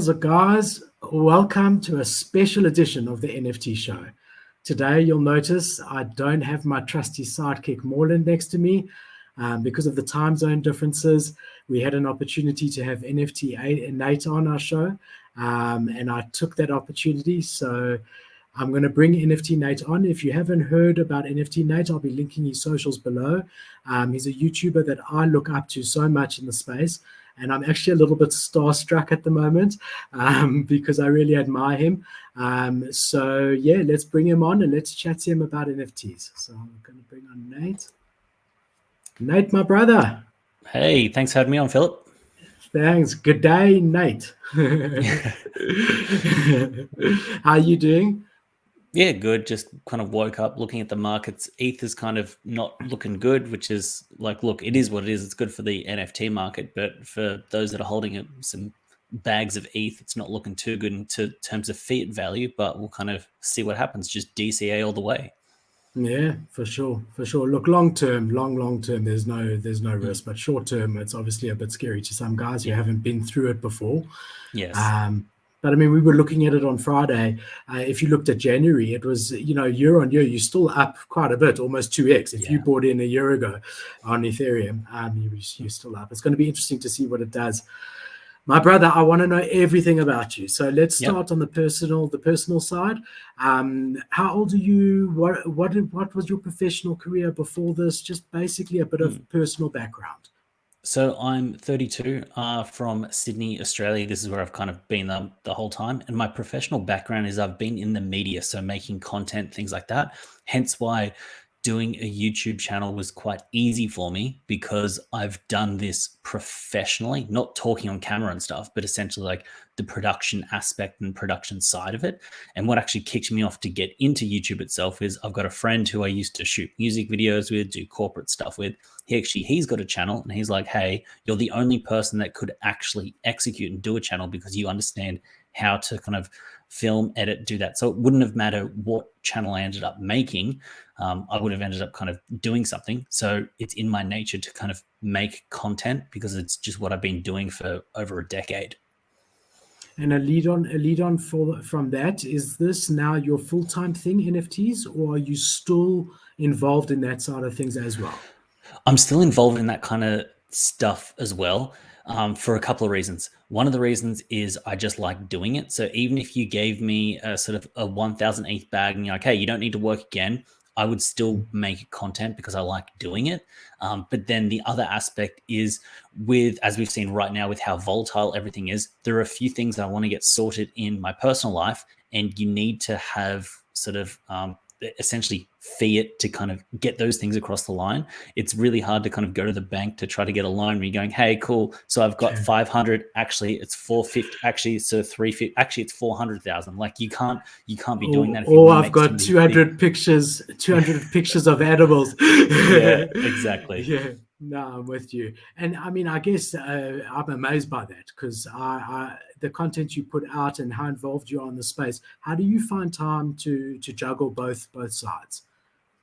How's it, guys? Welcome to a special edition of the NFT Show. Today, you'll notice I don't have my trusty sidekick Morland next to me. Because of the time zone differences, we had an opportunity to have NFT Nate on our show, and I took that opportunity. So I'm going to bring NFT Nate on. If you haven't heard about NFT Nate, I'll be linking his socials below. He's a YouTuber that I look up to so much in the space. And I'm actually a little bit starstruck at the moment because I really admire him. So yeah, let's bring him on and let's chat to him about NFTs. So I'm going to bring on Nate. Nate, my brother. Hey, thanks for having me on, Philip. Thanks. Good day, Nate. How are you doing? Yeah, good. Just kind of woke up looking at the markets. ETH is kind of not looking good, which is like, look, it is what it is. It's good for the NFT market, but for those that are holding some bags of ETH, it's not looking too good in terms of fiat value, but we'll kind of see what happens. Just DCA all the way. Yeah, for sure. Look, long term, there's no risk, but short term, it's obviously a bit scary to some guys who haven't been through it before. Yes. But I mean, we were looking at it on Friday. If you looked at January, it was, year on year, you're still up quite a bit, almost 2x. If you bought in a year ago on Ethereum, you're still up. It's going to be interesting to see what it does. My brother, I want to know everything about you. So let's start on the personal side. How old are you? What was your professional career before this? Just basically a bit of personal background. So I'm 32, from Sydney, Australia. This is where I've kind of been the whole time. And my professional background is I've been in the media, so making content, things like that. Hence why doing a YouTube channel was quite easy for me, because I've done this professionally, not talking on camera and stuff, but essentially like the production aspect and production side of it. And what actually kicked me off to get into YouTube itself is I've got a friend who I used to shoot music videos with, do corporate stuff with. He's got a channel, and he's like, hey, you're the only person that could actually execute and do a channel because you understand how to kind of film, edit, do that. So it wouldn't have mattered what channel I ended up making. I would have ended up kind of doing something. So it's in my nature to kind of make content because it's just what I've been doing for over a decade. And a lead on from that, is this now your full-time thing, NFTs, or are you still involved in that side of things as well? I'm still involved in that kind of stuff as well, for a couple of reasons. One of the reasons is I just like doing it. So even if you gave me a sort of a 1,000 ETH bag and you're like, hey, you don't need to work again, I would still make content because I like doing it. But then the other aspect is as we've seen right now with how volatile everything is, there are a few things that I want to get sorted in my personal life, and you need to have sort of essentially fiat to kind of get those things across the line. It's really hard to kind of go to the bank to try to get a loan where you're going, hey, cool, so I've got 500, actually it's 450, actually so 350, actually it's 400,000. Like you can't be doing that. Or I've got 200 pictures of animals. Yeah, exactly. Yeah, no, I'm with you. And I mean, I guess I'm amazed by that, because the content you put out and how involved you are in the space. How do you find time to juggle both sides?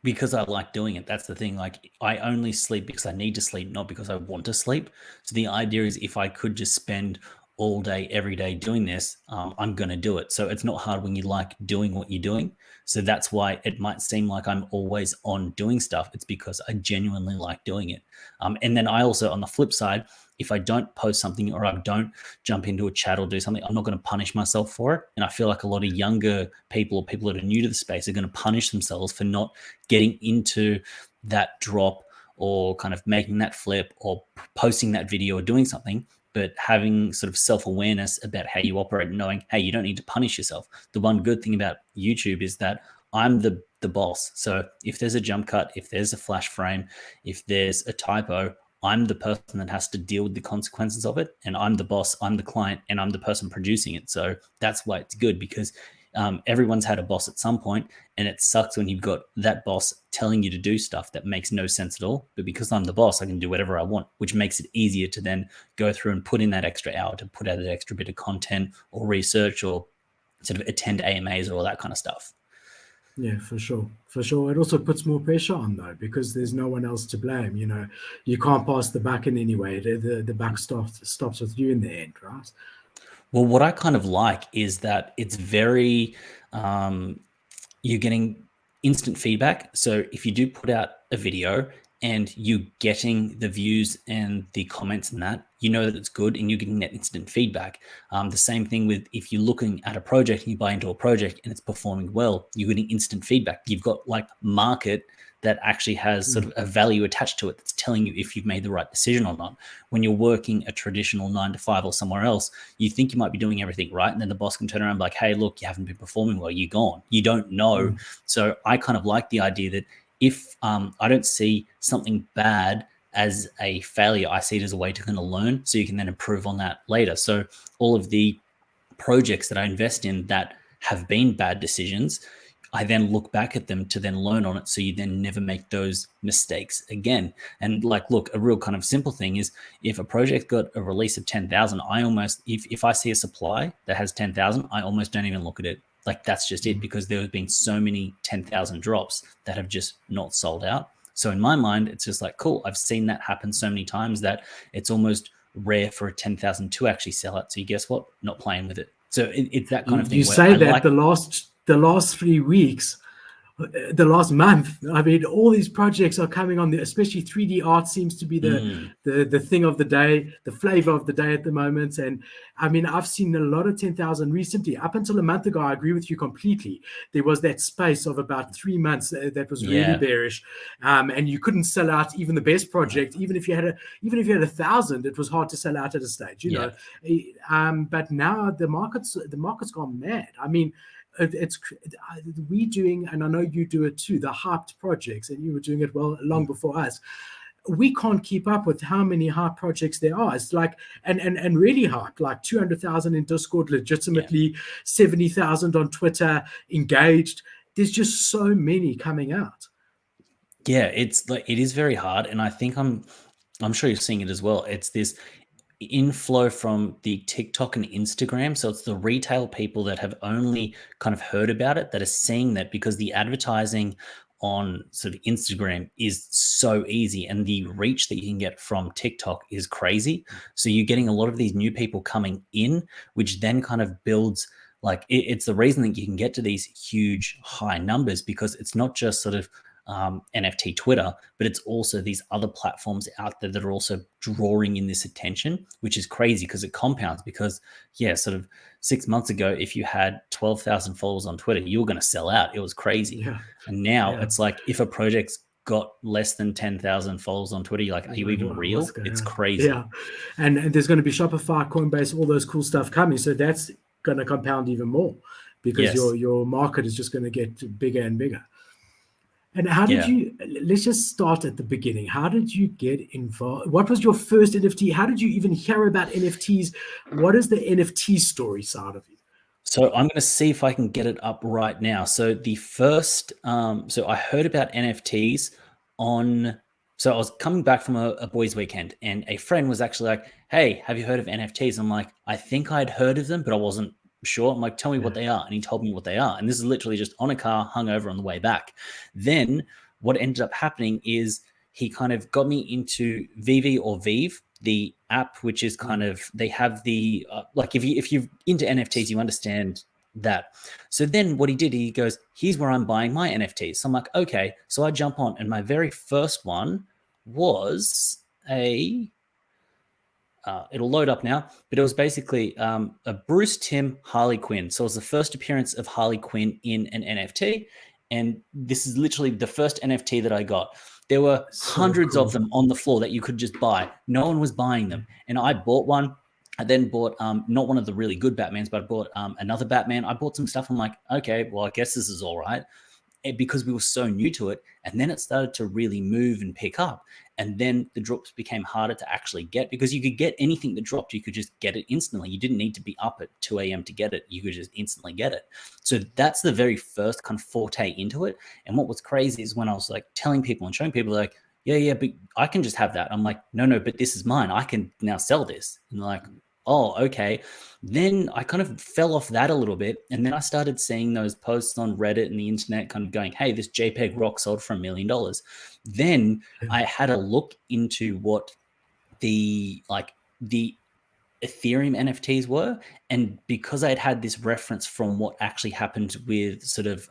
Because I like doing it. That's the thing. Like I only sleep because I need to sleep, not because I want to sleep. So the idea is if I could just spend all day, every day doing this, I'm going to do it. So it's not hard when you like doing what you're doing. So that's why it might seem like I'm always on doing stuff. It's because I genuinely like doing it. And then I also, on the flip side, if I don't post something or I don't jump into a chat or do something, I'm not going to punish myself for it. And I feel like a lot of younger people or people that are new to the space are going to punish themselves for not getting into that drop or kind of making that flip or posting that video or doing something, but having sort of self-awareness about how you operate and knowing, hey, you don't need to punish yourself. The one good thing about YouTube is that I'm the boss. So if there's a jump cut, if there's a flash frame, if there's a typo, I'm the person that has to deal with the consequences of it. And I'm the boss, I'm the client, and I'm the person producing it. So that's why it's good, because everyone's had a boss at some point, and it sucks when you've got that boss telling you to do stuff that makes no sense at all. But because I'm the boss, I can do whatever I want, which makes it easier to then go through and put in that extra hour to put out that extra bit of content or research or sort of attend AMAs or all that kind of stuff. Yeah, for sure. It also puts more pressure on, though, because there's no one else to blame. You can't pass the buck in any way. The buck stops with you in the end, right? Well, what I kind of like is that it's very, you're getting instant feedback. So if you do put out a video and you're getting the views and the comments and that, you know that it's good and you're getting that instant feedback. The same thing with if you're looking at a project and you buy into a project and it's performing well, you're getting instant feedback. You've got like market that actually has sort of a value attached to it that's telling you if you've made the right decision or not. When you're working a traditional 9 to 5 or somewhere else, you think you might be doing everything right. And then the boss can turn around and be like, hey, look, you haven't been performing well. You're gone. You don't know. So I kind of like the idea that if I don't see something bad as a failure, I see it as a way to kind of learn so you can then improve on that later. So all of the projects that I invest in that have been bad decisions, I then look back at them to then learn on it. So you then never make those mistakes again. And like, look, a real kind of simple thing is if a project got a release of 10,000, I almost, if I see a supply that has 10,000, I almost don't even look at it. Like that's just it, because there have been so many 10,000 drops that have just not sold out. So in my mind, it's just like, cool, I've seen that happen so many times that it's almost rare for a 10,000 to actually sell out. So you guess what? Not playing with it. So it's that kind of thing. You where say I that like, the last 3 weeks, the last month, I mean, all these projects are coming on, especially 3D art seems to be the thing of the day, the flavor of the day at the moment. And I mean, I've seen a lot of 10,000 recently. Up until a month ago, I agree with you completely. There was that space of about 3 months that was really bearish, and you couldn't sell out even the best project. Even if you had 1,000, it was hard to sell out at a stage, you know. But now the market's gone mad. I mean, it's we doing, and I know you do it too, the hyped projects, and you were doing it well long before us. We can't keep up with how many hype projects there are. It's like, and really hyped, like 200,000 in Discord, legitimately 70,000 on Twitter, engaged. There's just so many coming out. Yeah, it's like, it is very hard. And I think I'm sure you're seeing it as well. It's this inflow from the TikTok and Instagram. So it's the retail people that have only kind of heard about it that are seeing that, because the advertising on sort of Instagram is so easy and the reach that you can get from TikTok is crazy. So you're getting a lot of these new people coming in, which then kind of builds, like, it's the reason that you can get to these huge high numbers, because it's not just sort of NFT Twitter, but it's also these other platforms out there that are also drawing in this attention, which is crazy because it compounds. Because sort of 6 months ago, if you had 12,000 followers on Twitter, you were going to sell out. It was crazy. And now it's like, if a project's got less than 10,000 followers on Twitter, you're like, are you even real? It's crazy. And there's going to be Shopify, Coinbase, all those cool stuff coming. So that's going to compound even more, because your market is just going to get bigger and bigger. And how did you, let's just start at the beginning. How did you get involved? What was your first NFT? How did you even hear about NFTs? What is the NFT story side of you? So I'm going to see if I can get it up right now. So the first, so I heard about NFTs so I was coming back from a boys' weekend, and a friend was actually like, hey, have you heard of NFTs? I'm like, I think I'd heard of them, but I wasn't sure. I'm like, tell me what they are. And he told me what they are. And this is literally just on a car, hungover on the way back. Then what ended up happening is he kind of got me into VV or Vive, the app, which is kind of, they have the, like if you're into NFTs, you understand that. So then what he did, he goes, here's where I'm buying my NFTs. So I'm like, okay. So I jump on, and my very first one was it'll load up now, but it was basically a Bruce Timm Harley Quinn. So it was the first appearance of Harley Quinn in an NFT. And this is literally the first NFT that I got. There were hundreds of them on the floor that you could just buy. No one was buying them. And I bought one. I then bought not one of the really good Batmans, but I bought another Batman. I bought some stuff. I'm like, okay, well, I guess this is all right. Because we were so new to it. And then it started to really move and pick up. And then the drops became harder to actually get, because you could get anything that dropped. You could just get it instantly. You didn't need to be up at 2 a.m. to get it. You could just instantly get it. So that's the very first kind of forte into it. And what was crazy is when I was like telling people and showing people, like, yeah, but I can just have that. I'm like, no, but this is mine. I can now sell this. And they're like, oh, okay. Then I kind of fell off that a little bit. And then I started seeing those posts on Reddit and the internet kind of going, hey, this JPEG rock sold for $1 million. Then I had a look into what the Ethereum NFTs were. And because I'd had this reference from what actually happened with sort of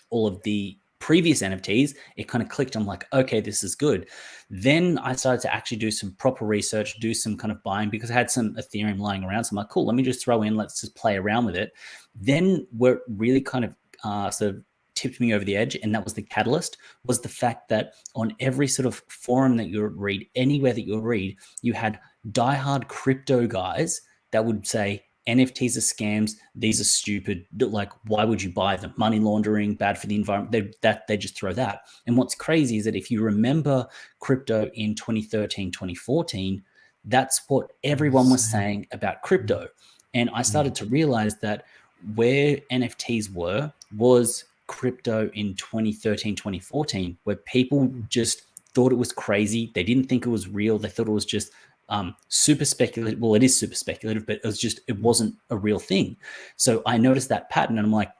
all of the previous NFTs, it kind of clicked. I'm like, okay, this is good. Then I started to actually do some proper research, do some kind of buying, because I had some Ethereum lying around. So I'm like, cool, let me just throw in, let's just play around with it. Then where really kind of sort of tipped me over the edge, and that was the catalyst, was the fact that on every sort of forum that you read, anywhere that you read, you had diehard crypto guys that would say NFTs are scams, these are stupid, like why would you buy them, money laundering, bad for the environment. They just throw that. And what's crazy is that if you remember crypto in 2013, 2014, that's what everyone was saying about crypto. And I started to realize that where NFTs was crypto in 2013, 2014, where people just thought it was crazy. They didn't think it was real. They thought it was just super speculative. Well, it is super speculative, but it wasn't a real thing. So I noticed that pattern, and I'm like,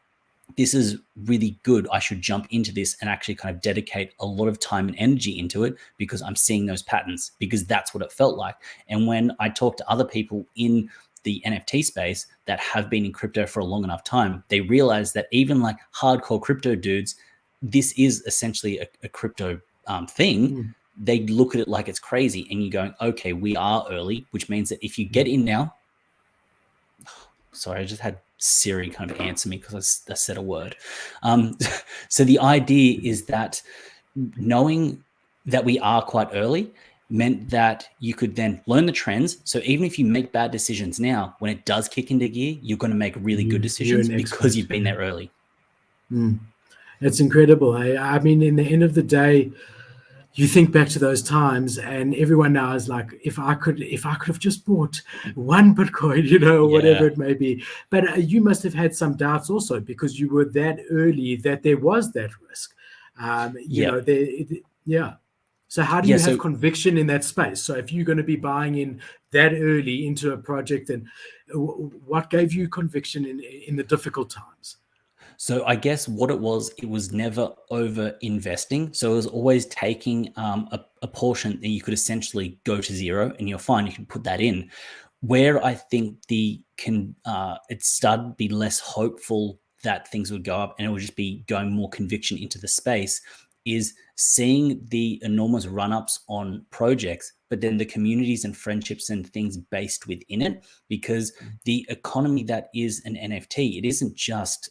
this is really good. I should jump into this and actually kind of dedicate a lot of time and energy into it, because I'm seeing those patterns, because that's what it felt like. And when I talk to other people in the NFT space that have been in crypto for a long enough time, they realize that even like hardcore crypto dudes, this is essentially a crypto thing. They look at it like it's crazy, and you're going, okay, we are early, which means that if you get in now, sorry, I just had Siri kind of answer me because I said a word. So the idea is that knowing that we are quite early meant that you could then learn the trends. So even if you make bad decisions now, when it does kick into gear, you're going to make really good decisions because you've been there early. It's incredible. I mean, in the end of the day, you think back to those times, and everyone now is like, if I could have just bought one Bitcoin, whatever it may be. But you must have had some doubts also, because you were that early that there was that risk. So how do you have conviction in that space? So if you're going to be buying in that early into a project, then what gave you conviction in the difficult times? So I guess what it was never over investing. So it was always taking a portion that you could essentially go to zero, and you're fine. You can put that in. Where I think it started to be less hopeful that things would go up, and it would just be going more conviction into the space, is seeing the enormous run-ups on projects, but then the communities and friendships and things based within it. Because the economy that is an NFT, it isn't just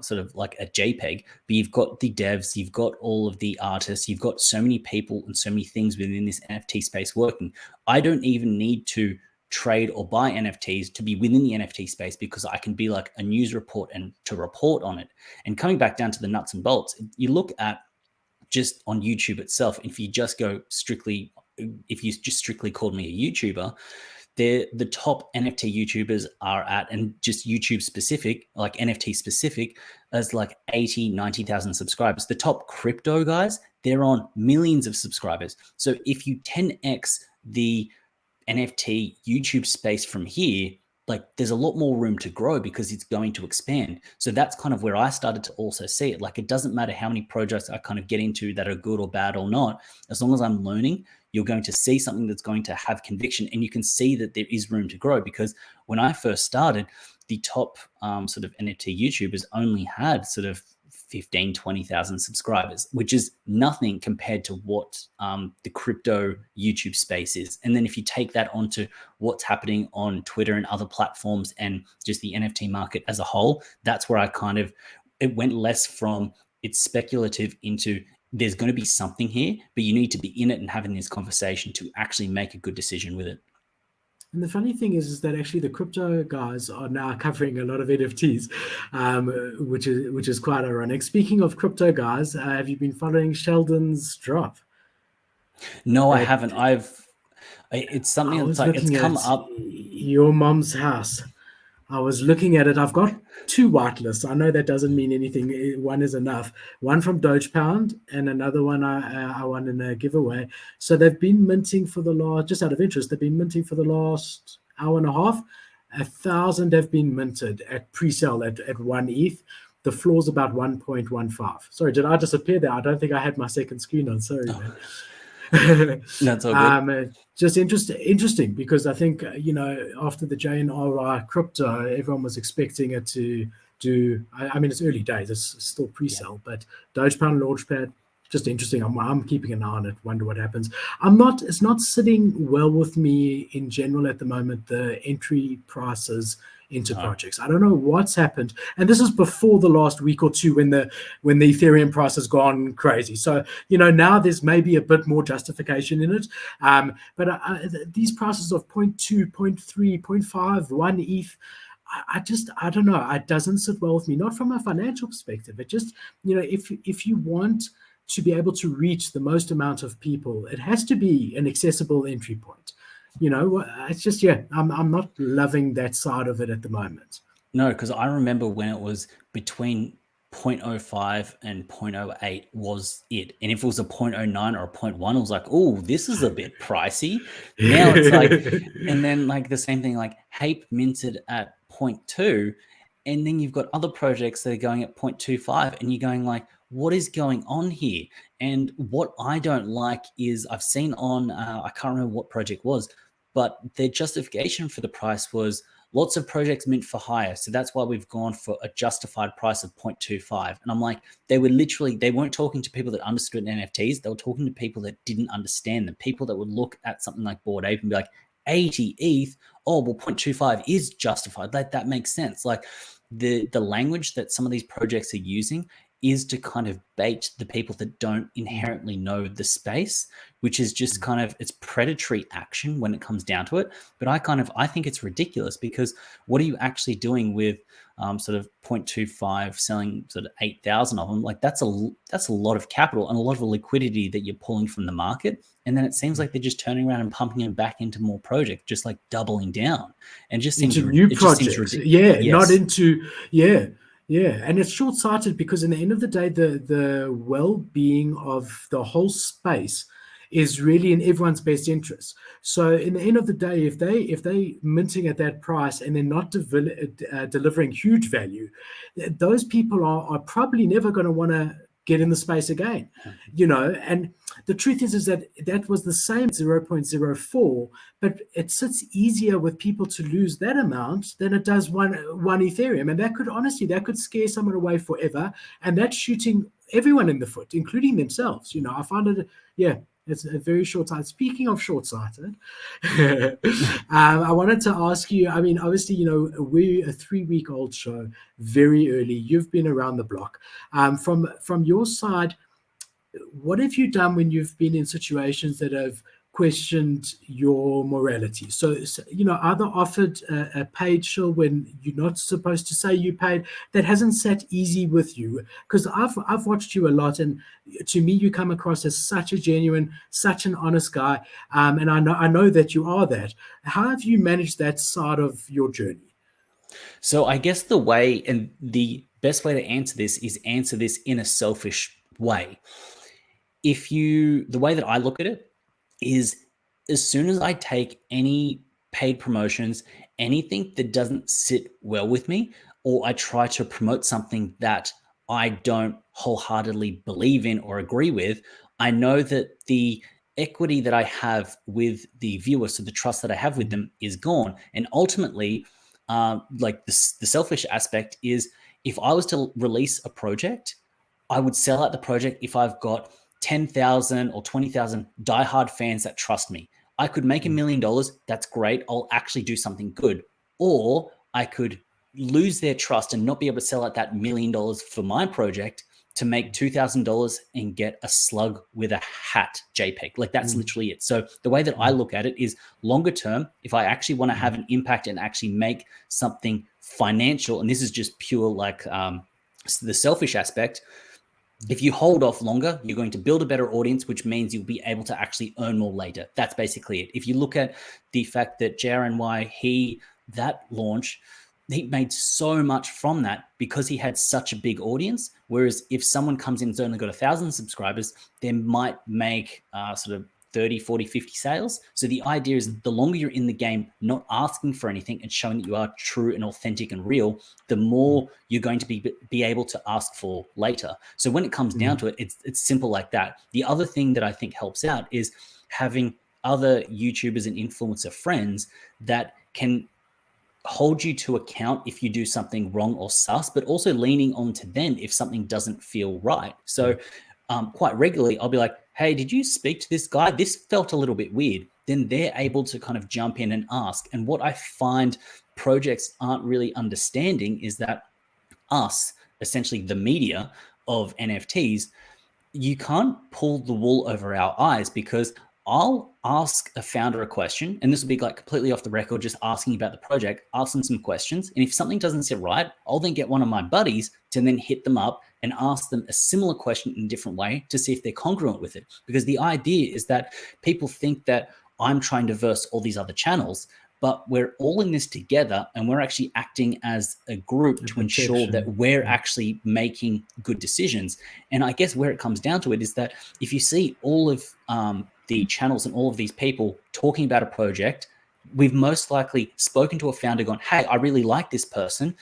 sort of like a JPEG, but you've got the devs, you've got all of the artists, you've got so many people and so many things within this NFT space working. I don't even need to trade or buy NFTs to be within the NFT space, because I can be like a news report and to report on it. And coming back down to the nuts and bolts, you look at just on YouTube itself, if you just strictly called me a YouTuber, the top NFT YouTubers are at, and just YouTube specific, like NFT specific, as like 80, 90,000 subscribers. The top crypto guys, they're on millions of subscribers. So if you 10x the NFT YouTube space from here, like there's a lot more room to grow, because it's going to expand. So that's kind of where I started to also see it. Like, it doesn't matter how many projects I kind of get into that are good or bad or not, as long as I'm learning, you're going to see something that's going to have conviction, and you can see that there is room to grow. Because when I first started, the top sort of NFT YouTubers only had sort of 15, 20,000 subscribers, which is nothing compared to what the crypto YouTube space is. And then if you take that onto what's happening on Twitter and other platforms and just the NFT market as a whole, that's where it went less from it's speculative into there's going to be something here, but you need to be in it and having this conversation to actually make a good decision with it. And the funny thing is that actually the crypto guys are now covering a lot of NFTs, which is quite ironic. Speaking of crypto guys, have you been following Sheldon's drop? No, I haven't. It's something that's like, it's come up. Your mom's house. I was looking at it. I've got 2 whitelists. I know that doesn't mean anything. One is enough. One from Doge Pound and another one I won in a giveaway. So they've been minting for the last, just out of interest, they've been minting for the last hour and a half. 1,000 have been minted at pre-sale at 1 ETH. The floor's about 1.15. Sorry, did I disappear there? I don't think I had my second screen on. Sorry, man. That's all good. Just interesting because I think, after the JNRI crypto, everyone was expecting it to do, I mean, it's early days, it's still pre-sale, but Dogecoin Launchpad, just interesting. I'm keeping an eye on it, wonder what happens. It's not sitting well with me in general at the moment, the entry prices into projects. I don't know what's happened, and this is before the last week or two when the Ethereum price has gone crazy. So now there's maybe a bit more justification in it, but these prices of 0.2, 0.3, 0.5, 1 ETH. I don't know. It doesn't sit well with me, not from a financial perspective. It just, if you want to be able to reach the most amount of people, it has to be an accessible entry point. It's just, I'm not loving that side of it at the moment. No, because I remember when it was between 0.05 and 0.08 was it. And if it was a 0.09 or a 0.1, it was like, oh, this is a bit pricey. Now it's like, and then like the same thing, like Hape minted at 0.2, and then you've got other projects that are going at 0.25, and you're going like, what is going on here? And what I don't like is I've seen on, I can't remember what project was, but their justification for the price was lots of projects mint for higher. So that's why we've gone for a justified price of 0.25. And I'm like, they weren't talking to people that understood NFTs. They were talking to people that didn't understand them. People that would look at something like Bored Ape and be like, 80 ETH, oh, well, 0.25 is justified. That makes sense. Like the language that some of these projects are using is to kind of bait the people that don't inherently know the space, which is just kind of, it's predatory action when it comes down to it. But I think it's ridiculous, because what are you actually doing with sort of 0.25 selling sort of 8,000 of them? Like that's a lot of capital and a lot of liquidity that you're pulling from the market. And then it seems like they're just turning around and pumping them back into more projects, just like doubling down. And just seems into new projects. Not into, and it's short-sighted, because in the end of the day, the well-being of the whole space is really in everyone's best interest. So in the end of the day, if they minting at that price and they're not delivering huge value, those people are probably never going to want to get in the space again, and the truth is that was the same 0.04, but it sits easier with people to lose that amount than it does one Ethereum. And that could scare someone away forever. And that's shooting everyone in the foot, including themselves. I find it, it's a very short-sighted. Speaking of short-sighted, I wanted to ask you, I mean, obviously, we're a 3-week-old show, very early. You've been around the block. From your side, what have you done when you've been in situations that have questioned your morality? So either offered a paid shill when you're not supposed to say you paid, that hasn't sat easy with you, because I've watched you a lot, and to me you come across as such a genuine, such an honest guy, and I know that you are that. How have you managed that side of your journey? So I guess the way, and the best way to answer this is answer this in a selfish way. The way that I look at it is, as soon as I take any paid promotions, anything that doesn't sit well with me, or I try to promote something that I don't wholeheartedly believe in or agree with, I know that the equity that I have with the viewer, so the trust that I have with them, is gone. And ultimately, like the selfish aspect is, if I was to release a project, I would sell out the project if I've got 10,000 or 20,000 diehard fans that trust me. I could make $1 million. That's great. I'll actually do something good. Or I could lose their trust and not be able to sell out that $1 million for my project to make $2,000 and get a slug with a hat JPEG. Like that's literally it. So the way that I look at it is, longer term, if I actually want to have an impact and actually make something financial, and this is just pure like the selfish aspect, if you hold off longer, you're going to build a better audience, which means you'll be able to actually earn more later. That's basically it. If you look at the fact that JRNY, that launch, he made so much from that because he had such a big audience. Whereas if someone comes in and has only got 1,000 subscribers, they might make sort of 30, 40, 50 sales. So the idea is the longer you're in the game, not asking for anything and showing that you are true and authentic and real, the more you're going to be able to ask for later. So when it comes down to it, it's simple like that. The other thing that I think helps out is having other YouTubers and influencer friends that can hold you to account if you do something wrong or sus, but also leaning on to them if something doesn't feel right. So quite regularly, I'll be like, hey, did you speak to this guy? This felt a little bit weird. Then they're able to kind of jump in and ask. And what I find projects aren't really understanding is that us, essentially the media of NFTs, you can't pull the wool over our eyes, because I'll ask a founder a question, and this will be like completely off the record, just asking about the project, ask them some questions. And if something doesn't sit right, I'll then get one of my buddies to then hit them up and ask them a similar question in a different way to see if they're congruent with it. Because the idea is that people think that I'm trying to verse all these other channels, but we're all in this together, and we're actually acting as a group to ensure that we're actually making good decisions. And I guess where it comes down to it is that if you see all of the channels and all of these people talking about a project, we've most likely spoken to a founder, gone, hey, I really like this person.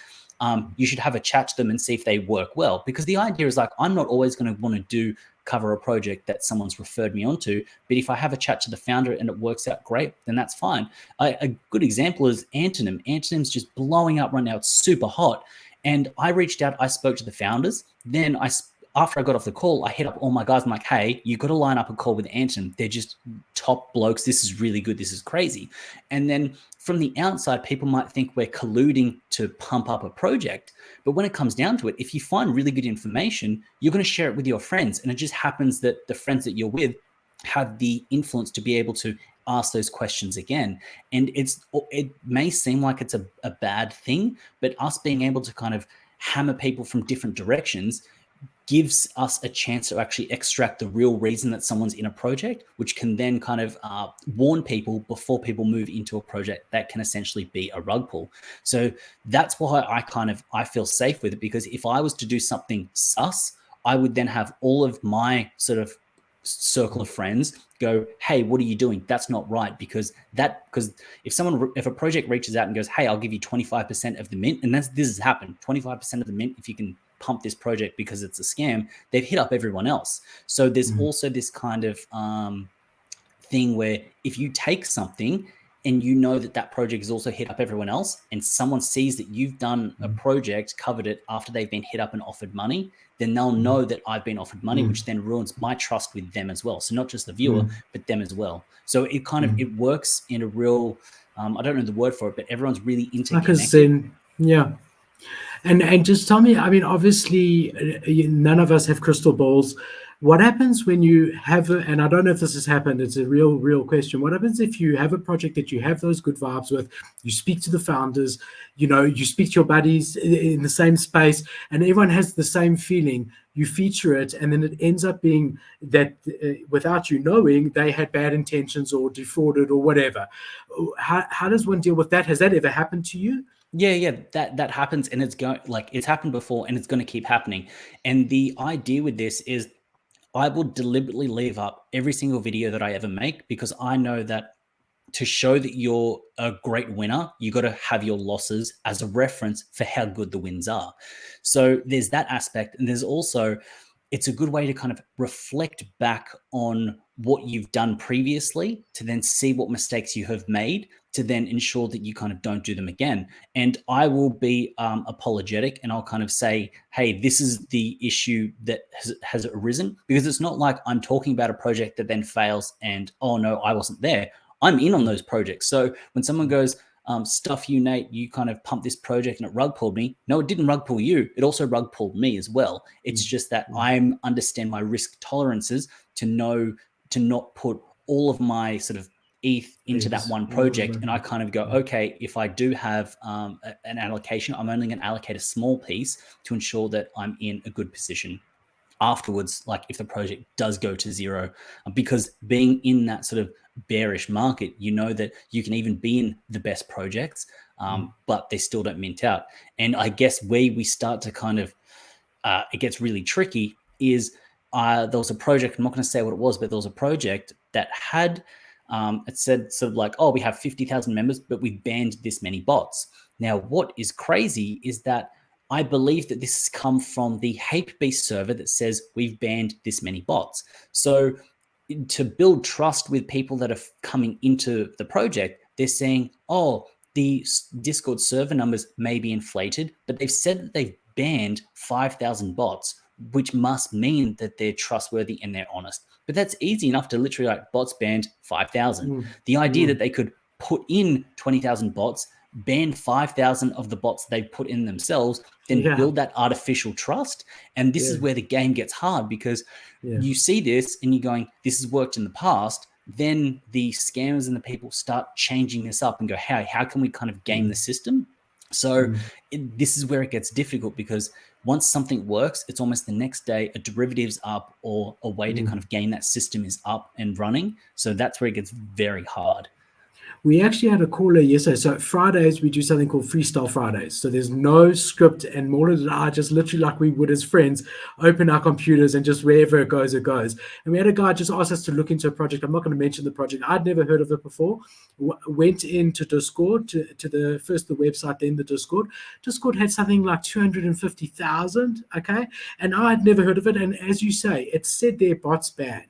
You should have a chat to them and see if they work well. Because the idea is like, I'm not always going to want to cover a project that someone's referred me onto, but if I have a chat to the founder and it works out great, then that's fine. A good example is Antonym. Antonym's just blowing up right now. It's super hot. And I reached out, I spoke to the founders. Then after I got off the call, I hit up all my guys. I'm like, hey, you got to line up a call with Antonym. They're just top blokes. This is really good. This is crazy. And then from the outside, people might think we're colluding to pump up a project. But when it comes down to it, if you find really good information, you're going to share it with your friends. And it just happens that the friends that you're with have the influence to be able to ask those questions again. And it may seem like it's a bad thing, but us being able to kind of hammer people from different directions gives us a chance to actually extract the real reason that someone's in a project, which can then kind of warn people before people move into a project that can essentially be a rug pull. So that's why I feel safe with it, because if I was to do something sus, I would then have all of my sort of circle of friends go, hey, what are you doing? That's not right. Because if a project reaches out and goes, hey, I'll give you 25% of the mint, and this has happened, 25% of the mint, if you can pump this project because it's a scam, they've hit up everyone else. So there's also this kind of thing where if you take something and you know that project has also hit up everyone else, and someone sees that you've done a project, covered it after they've been hit up and offered money, then they'll know that I've been offered money, which then ruins my trust with them as well. So not just the viewer, but them as well. So it kind of, it works in a real, I don't know the word for it, but everyone's really interconnected. Yeah. And just tell me, I mean, obviously, none of us have crystal balls. What happens when you have, and I don't know if this has happened, it's a real question. What happens if you have a project that you have those good vibes with, you speak to the founders, you speak to your buddies in the same space, and everyone has the same feeling, you feature it, and then it ends up being that without you knowing, they had bad intentions or defrauded or whatever. How does one deal with that? Has that ever happened to you? Yeah, that happens, and it's happened before, and it's going to keep happening. And the idea with this is I will deliberately leave up every single video that I ever make, because I know that to show that you're a great winner, you got to have your losses as a reference for how good the wins are. So there's that aspect. And there's also, it's a good way to kind of reflect back on what you've done previously, to then see what mistakes you have made, to then ensure that you kind of don't do them again. And I will be apologetic, and I'll kind of say, hey, this is the issue that has arisen, because it's not like I'm talking about a project that then fails and, oh no, I wasn't there. I'm in on those projects. So when someone goes, stuff you, Nate, you kind of pumped this project and it rug pulled me. No, it didn't rug pull you. It also rug pulled me as well. It's just that I understand my risk tolerances to know to not put all of my sort of ETH into that one project. And I kind of go, okay, if I do have an allocation, I'm only going to allocate a small piece to ensure that I'm in a good position afterwards, like if the project does go to zero. Because being in that sort of bearish market, you know that you can even be in the best projects, but they still don't mint out. And I guess where we start to kind of, it gets really tricky is there was a project, I'm not going to say what it was, but there was a project that had, it said sort of like, oh, we have 50,000 members, but we banned this many bots. Now, what is crazy is that I believe that this has come from the Hapebeast server that says we've banned this many bots. So to build trust with people that are coming into the project, they're saying, oh, the Discord server numbers may be inflated, but they've said that they've banned 5,000 bots, which must mean that they're trustworthy and they're honest. But that's easy enough to literally like bots banned 5,000. The idea that they could put in 20,000 bots, ban 5,000 of the bots they put in themselves, then build that artificial trust. And this is where the game gets hard, because you see this and you're going, this has worked in the past. Then the scammers and the people start changing this up and go, how can we kind of game the system? So this is where it gets difficult, because once something works, it's almost the next day a derivative's up or a way to kind of game that system is up and running. So that's where it gets very hard. We actually had a caller yesterday. So Fridays, we do something called Freestyle Fridays. So there's no script, and Morland and I just literally, like we would as friends, open our computers and just wherever it goes, it goes. And we had a guy just ask us to look into a project. I'm not going to mention the project. I'd never heard of it before. Went into Discord, to the website, then the Discord. Discord had something like 250,000, okay? And I had never heard of it. And as you say, it said their bots banned.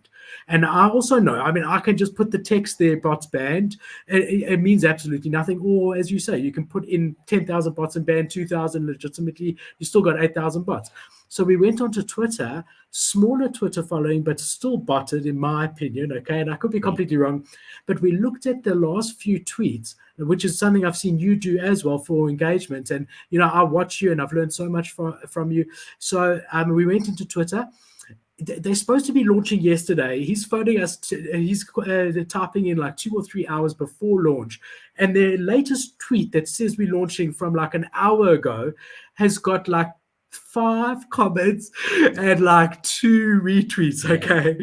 And I also know, I mean, I can just put the text there, bots banned. It means absolutely nothing. Or as you say, you can put in 10,000 bots and ban 2,000 legitimately. You still got 8,000 bots. So we went onto Twitter, smaller Twitter following, but still botted, in my opinion. Okay. And I could be completely wrong. But we looked at the last few tweets, which is something I've seen you do as well for engagement. And, you know, I watch you and I've learned so much from you. So we went into Twitter. They're supposed to be launching yesterday. He's phoning us. He's typing in like 2 or 3 hours before launch. And their latest tweet that says we're launching from like an hour ago has got like 5 comments and like 2 retweets. Okay.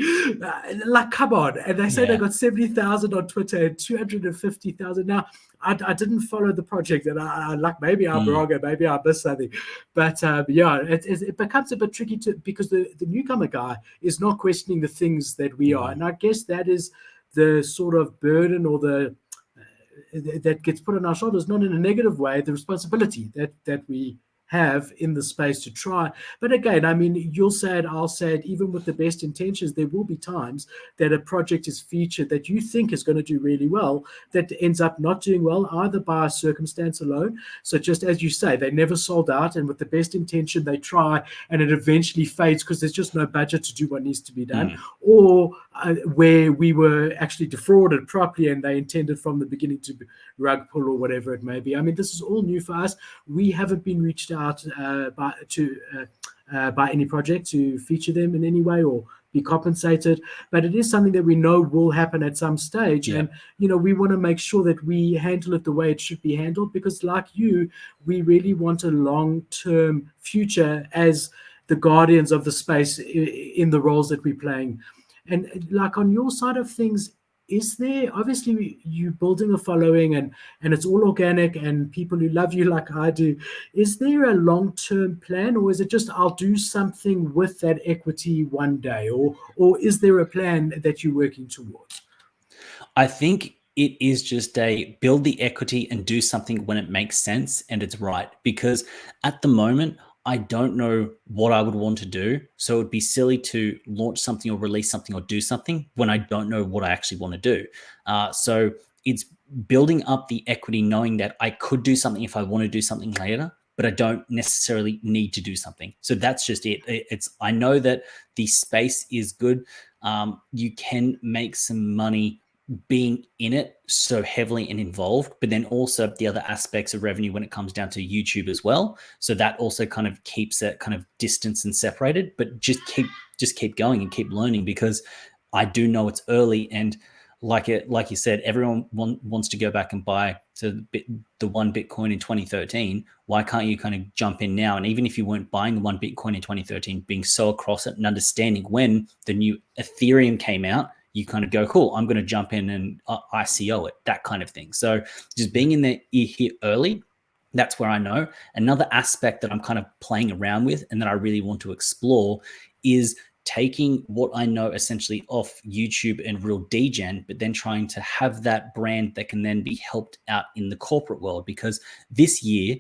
Like, come on. And they say they got 70,000 on Twitter and 250,000. Now, I didn't follow the project, and I like, maybe I'm wrong and maybe I missed something. But it becomes a bit tricky because the newcomer guy is not questioning the things that we are. And I guess that is the sort of burden or that gets put on our shoulders, not in a negative way, the responsibility that we have in the space to try. But again, I mean, you'll say it, I'll say it, even with the best intentions, there will be times that a project is featured that you think is going to do really well, that ends up not doing well, either by circumstance alone. So just as you say, they never sold out, and with the best intention, they try, and it eventually fades because there's just no budget to do what needs to be done. Or where we were actually defrauded properly, and they intended from the beginning to rug pull or whatever it may be. I mean, this is all new for us. We haven't been reached out by any project to feature them in any way or be compensated, but it is something that we know will happen at some stage. And you know, we want to make sure that we handle it the way it should be handled, because like you, we really want a long-term future as the guardians of the space in the roles that we're playing. And like, on your side of things, is there, obviously you building a following and it's all organic and people who love you like I do, is there a long-term plan, or is it just I'll do something with that equity one day, or is there a plan that you're working towards? I think it is just a build the equity and do something when it makes sense and it's right, because at the moment I don't know what I would want to do. So it would be silly to launch something or release something or do something when I don't know what I actually want to do. So it's building up the equity, knowing that I could do something if I want to do something later, but I don't necessarily need to do something. So that's just it. I know that the space is good. You can make some money being in it so heavily and involved, but then also the other aspects of revenue when it comes down to YouTube as well. So that also kind of keeps it kind of distance and separated, but just keep going and keep learning, because I do know it's early. And like you said, everyone wants to go back and buy the one Bitcoin in 2013. Why can't you kind of jump in now? And even if you weren't buying the one Bitcoin in 2013, being so across it and understanding when the new Ethereum came out, you kind of go, cool, I'm going to jump in and ICO it, that kind of thing. So just being in there here early, that's where I know. Another aspect that I'm kind of playing around with and that I really want to explore is taking what I know essentially off YouTube and real degen, but then trying to have that brand that can then be helped out in the corporate world. Because this year,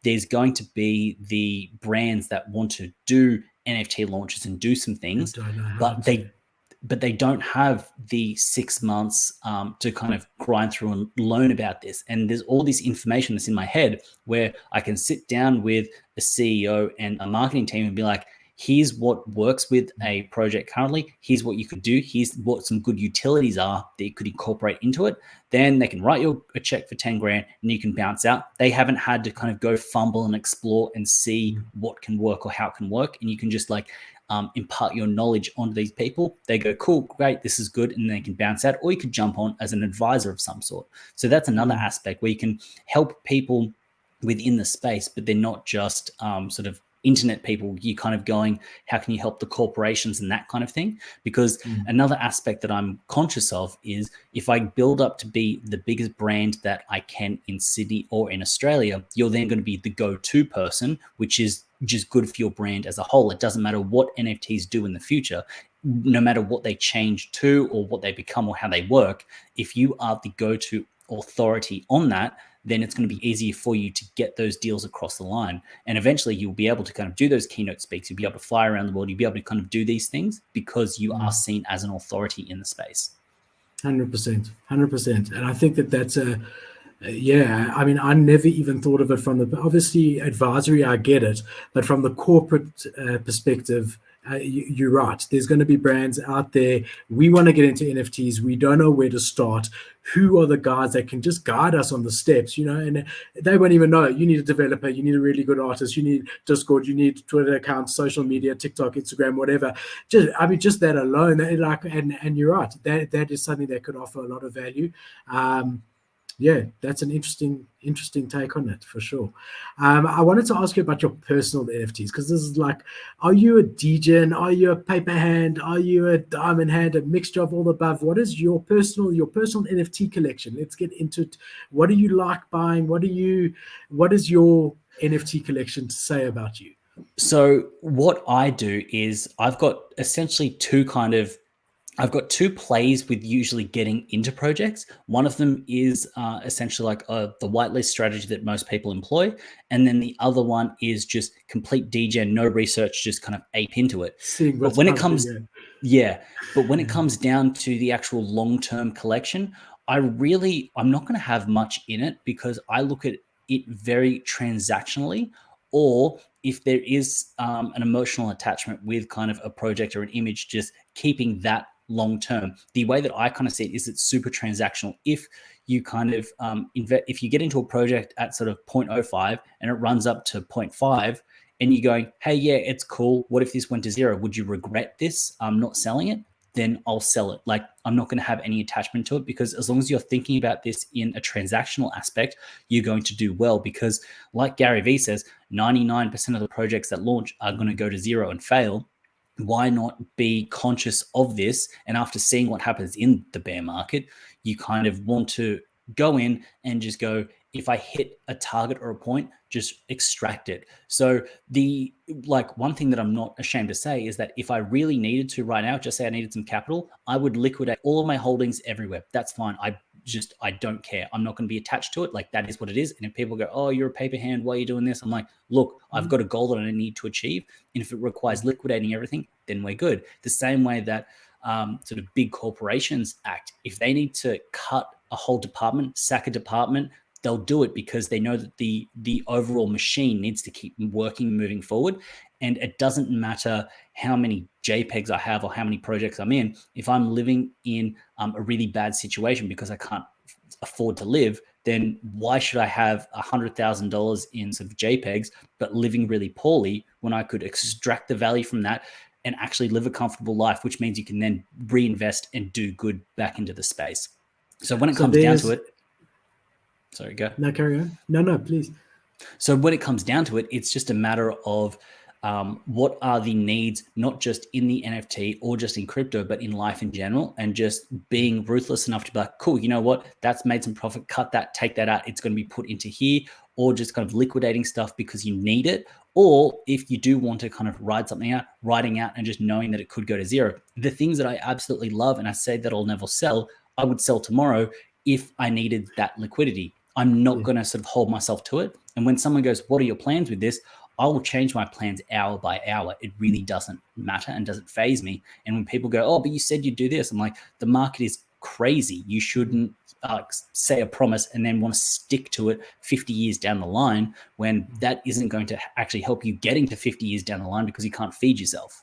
there's going to be the brands that want to do NFT launches and do some things, but they don't have the 6 months to kind of grind through and learn about this. And there's all this information that's in my head where I can sit down with a CEO and a marketing team and be like, here's what works with a project currently. Here's what you could do. Here's what some good utilities are that you could incorporate into it. Then they can write you a check for 10 grand and you can bounce out. They haven't had to kind of go fumble and explore and see what can work or how it can work. And you can just like impart your knowledge onto these people. They go, cool, great, this is good. And they can bounce out, or you could jump on as an advisor of some sort. So that's another aspect where you can help people within the space, but they're not just sort of internet people. You're kind of going, how can you help the corporations and that kind of thing? Because another aspect that I'm conscious of is if I build up to be the biggest brand that I can in Sydney or in Australia, you're then going to be the go-to person, which is just good for your brand as a whole. It doesn't matter what NFTs do in the future, no matter what they change to or what they become or how they work. If you are the go-to authority on that, then it's going to be easier for you to get those deals across the line. And eventually you'll be able to kind of do those keynote speaks. You'll be able to fly around the world. You'll be able to kind of do these things because you are seen as an authority in the space. 100%. And I think that's yeah, I mean, I never even thought of it from the, obviously advisory, I get it, but from the corporate perspective, you're right. There's going to be brands out there. We want to get into NFTs. We don't know where to start. Who are the guys that can just guide us on the steps, and they won't even know. You need a developer. You need a really good artist. You need Discord. You need Twitter accounts, social media, TikTok, Instagram, whatever. Just that alone, and you're right. That is something that could offer a lot of value. Yeah, that's an interesting take on it for sure. I wanted to ask you about your personal NFTs, because this is like, are you a degen? Are you a paper hand? Are you a diamond hand? A mixture of all the above? What is your personal NFT collection? Let's get into it. What do you like buying? What is your NFT collection to say about you? So what I do is I've got essentially I've got two plays with usually getting into projects. One of them is essentially like the whitelist strategy that most people employ. And then the other one is just complete degen, no research, just kind of ape into it. But when it comes, when it comes down to the actual long-term collection, I'm not going to have much in it because I look at it very transactionally, or if there is an emotional attachment with kind of a project or an image, just keeping that long term. The way that I kind of see it is it's super transactional. If you kind of if you get into a project at sort of 0.05 and it runs up to 0.5 and you're going, hey, yeah, it's cool. What if this went to 0? Would you regret this? Not selling it? Then I'll sell it. Like, I'm not going to have any attachment to it, because as long as you're thinking about this in a transactional aspect, you're going to do well. Because like Gary Vee says, 99% of the projects that launch are going to go to 0 and fail. Why not be conscious of this? And after seeing what happens in the bear market, you kind of want to go in and just go, if I hit a target or a point, just extract it. So one thing that I'm not ashamed to say is that if I really needed to right now, just say I needed some capital, I would liquidate all of my holdings everywhere. That's fine. I don't care. I'm not going to be attached to it. Like, that is what it is. And if people go, oh, you're a paper hand, why are you doing this? I'm like, look, I've got a goal that I need to achieve. And if it requires liquidating everything, then we're good. The same way that sort of big corporations act. If they need to cut a whole department, sack a department, they'll do it because they know that the overall machine needs to keep working, moving forward. And it doesn't matter how many JPEGs I have or how many projects I'm in. If I'm living in a really bad situation because I can't afford to live, then why should I have $100,000 in sort of JPEGs, but living really poorly, when I could extract the value from that and actually live a comfortable life, which means you can then reinvest and do good back into the space. So when it comes down to it, sorry, go. No, carry on. No, please. So when it comes down to it, it's just a matter of what are the needs, not just in the NFT or just in crypto, but in life in general, and just being ruthless enough to be like, cool, you know what, that's made some profit, cut that, take that out, it's going to be put into here, or just kind of liquidating stuff because you need it. Or if you do want to kind of ride something out, writing out and just knowing that it could go to zero. The things that I absolutely love, and I say that I'll never sell, I would sell tomorrow if I needed that liquidity. I'm not going to sort of hold myself to it. And when someone goes, what are your plans with this? I will change my plans hour by hour. It really doesn't matter and doesn't phase me. And when people go, oh, but you said you'd do this, I'm like, the market is crazy. You shouldn't say a promise and then want to stick to it 50 years down the line when that isn't going to actually help you getting to 50 years down the line because you can't feed yourself.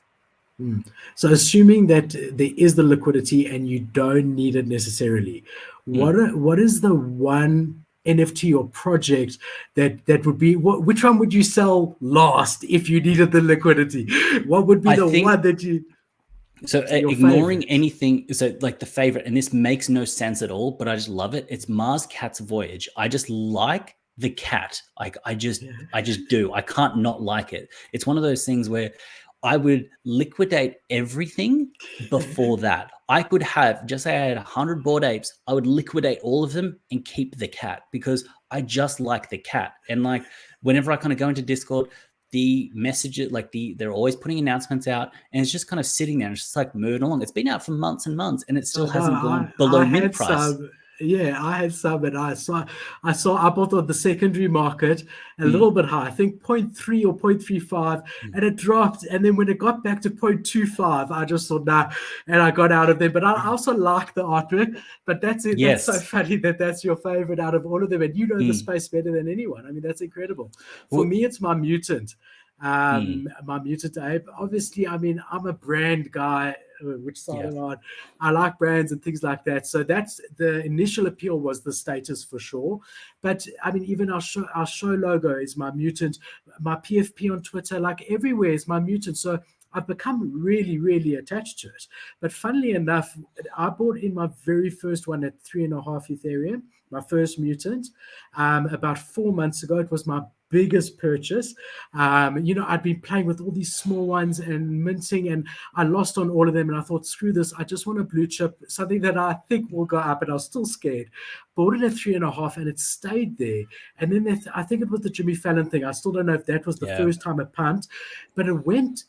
So assuming that there is the liquidity and you don't need it necessarily, what is the one NFT or project that would be, which one would you sell last if you needed the liquidity? What would be one that you... So ignoring anything, so like the favorite, and this makes no sense at all, but I just love it. It's Mars Cat's Voyage. I just like the cat. Like I just do. I can't not like it. It's one of those things where I would liquidate everything before that. I could have, just say I had 100 Bored Apes, I would liquidate all of them and keep the cat because I just like the cat. And like whenever I kind of go into Discord, the messages, like they're always putting announcements out, and it's just kind of sitting there and it's just like moving along. It's been out for months and months, and it still hasn't gone below mint price. I had some, and I saw I bought on the secondary market a little bit high, I think 0.3 or 0.35, and it dropped. And then when it got back to 0.25, I just thought, nah, and I got out of there. But I also like the artwork. But that's it. Yes. That's so funny that's your favorite out of all of them, and you know the space better than anyone. I mean, that's incredible. For me, it's my mutant. My mutant ape. Obviously, I mean, I'm a brand guy, which started on. I like brands and things like that. So that's the initial appeal, was the status for sure. But I mean, even our show logo is my mutant. My PFP on Twitter, like everywhere, is my mutant. So I've become really, really attached to it. But funnily enough, I bought in my very first one at 3.5 Ethereum, my first mutant, about 4 months ago. It was my biggest purchase. I'd been playing with all these small ones and minting, and I lost on all of them. And I thought, screw this. I just want a blue chip, something that I think will go up. And I was still scared. Bought it at 3.5, and it stayed there. And then I think it was the Jimmy Fallon thing. I still don't know if that was the first time it pumped, but it went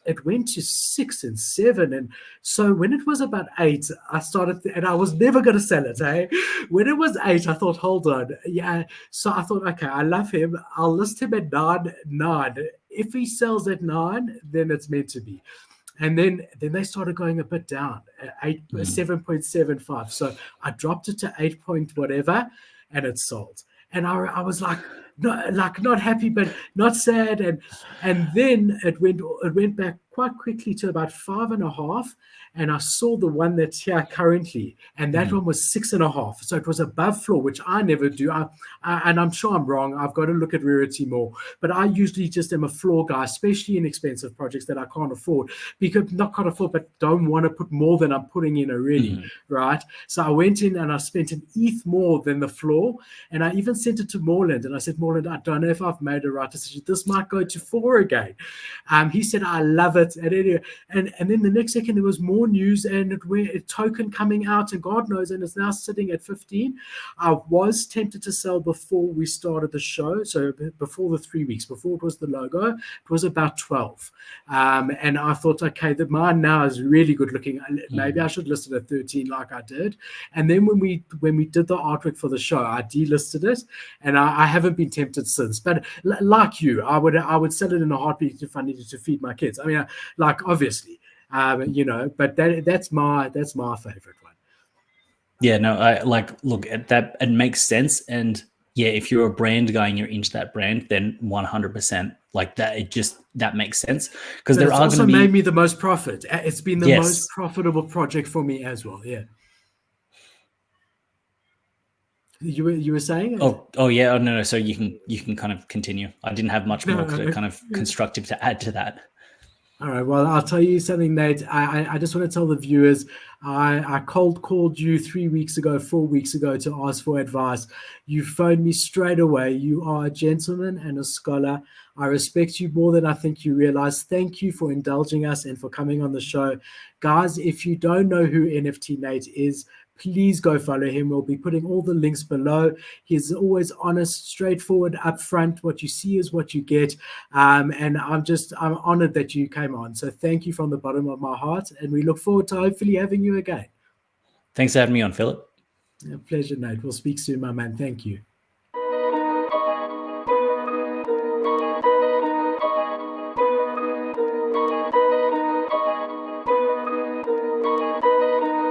to 6 and 7. And so when it was about 8, I started, and I was never going to sell it. When it was 8, I thought, hold on. Yeah. So I thought, okay, I love him. I'll list him at 9. If he sells at 9, then it's meant to be. And then they started going a bit down, 7.75. So I dropped it to 8 point whatever, and it sold. And I was like not happy, but not sad. And then it went back quite quickly to about 5.5. And I saw the one that's here currently, and that one was 6.5. So it was above floor, which I never do. And I'm sure I'm wrong. I've got to look at rarity more. But I usually just am a floor guy, especially in expensive projects that I can't afford. But don't want to put more than I'm putting in already, right? So I went in and I spent an ETH more than the floor. And I even sent it to Moreland. And I said, Moreland, I don't know if I've made a right decision. This might go to 4 again. He said, I love it. And then the next second, there was more news and a token coming out, and God knows, and it's now sitting at 15. I was tempted to sell before we started the show. So before the 3 weeks, before it was the logo, it was about 12. And I thought, okay, the mine now is really good looking. Maybe I should list it at 13 like I did. And then when we did the artwork for the show, I delisted it, and I haven't been tempted since. But like you, I would sell it in a heartbeat if I needed to feed my kids. I mean, like obviously, but that's my favorite one. Yeah, no, I look at that. It makes sense. And yeah, if you're a brand guy and you're into that brand, then 100% like that. That makes sense, because there are also made me the most profit. It's been the most profitable project for me as well. Yeah. You were saying? Oh yeah. Oh no. So you can kind of continue. I didn't have much more kind of constructive to add to that. All right. Well, I'll tell you something, Nate. I just want to tell the viewers, I cold called you 3 weeks ago, 4 weeks ago to ask for advice. You phoned me straight away. You are a gentleman and a scholar. I respect you more than I think you realize. Thank you for indulging us and for coming on the show. Guys, if you don't know who NFT Nate is, please go follow him. We'll be putting all the links below. He's always honest, straightforward, upfront. What you see is what you get. And I'm honored that you came on. So thank you from the bottom of my heart. And we look forward to hopefully having you again. Thanks for having me on, Philip. A pleasure, Nate. We'll speak soon, my man. Thank you.